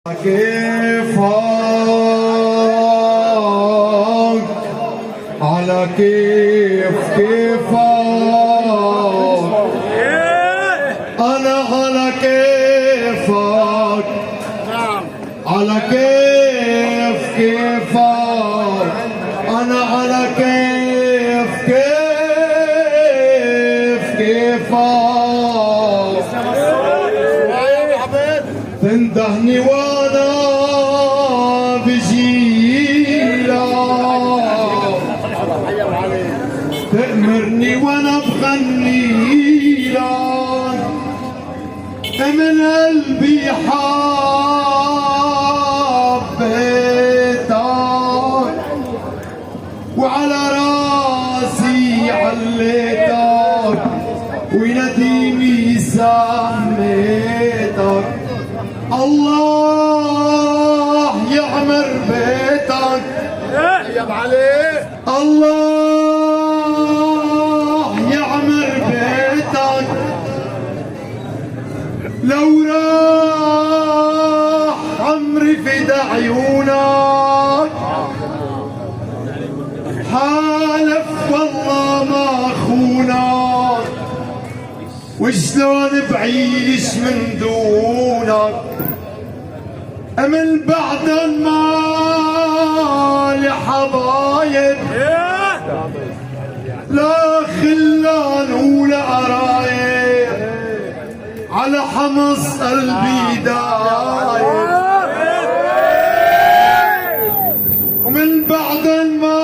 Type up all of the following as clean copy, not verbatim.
كيفك على كيفك أنا على كيفك على كيفك أنا على كيفك تندهني وانا بجيلك تأمرني وانا بغنيلك من قلبي حبيتك وعلى راسي عليتك ونديمي سميتك. الله يعمر بيتك يا علي، الله يعمر بيتك. لو راح عمري فدا عيونك حالف والله ما خونك، وشلون بعيش من دونك من بعد ما لحبايب لا خلان ولا قرايب على حمص قلبي دايب، ومن بعد ما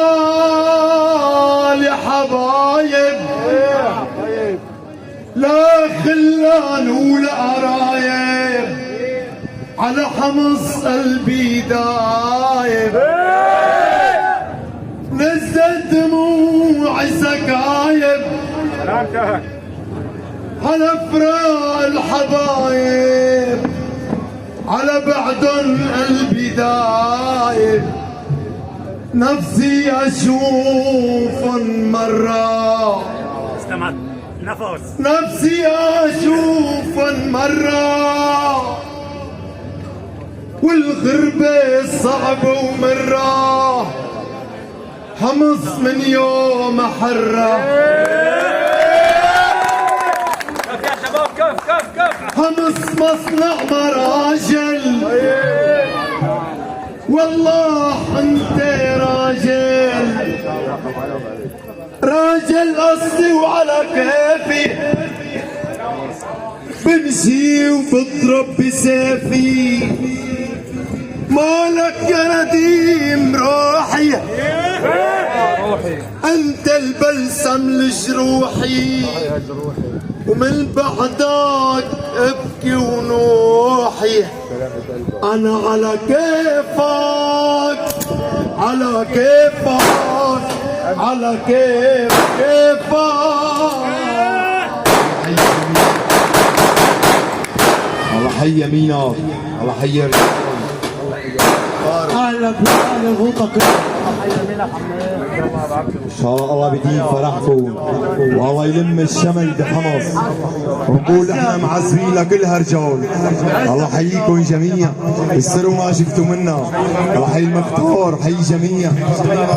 لحبايب لا خلان ولا قرايب على حمص قلبي دايب. نزل دموعي سكايب على فراق الحبايب على بعدن قلبي دايب. نفسي اشوفن مرة نفسي اشوفن مرة والغربة صعبة ومرة حمص من يوم حرة كف يا شباب كف حمص مصنع مراجل والله انت راجل راجل اصلي وعلى كيفي بمشي وبضرب بسيفي مالك يا نديم روحي انت البلسم لجروحي ومن بعدك ابكي ونوحي. انا على كيفك على كيفك على كيفك الله حي يمينك الله حي اهلا بأهل الغوطة ان شاء الله بدين فرحكم والله يلم الشمل بحمص ونقول احنا معذبين لكلها رجال. الله حييكم جميعا، السروا ما شفتوا منا. الله حي المختار حي جميع.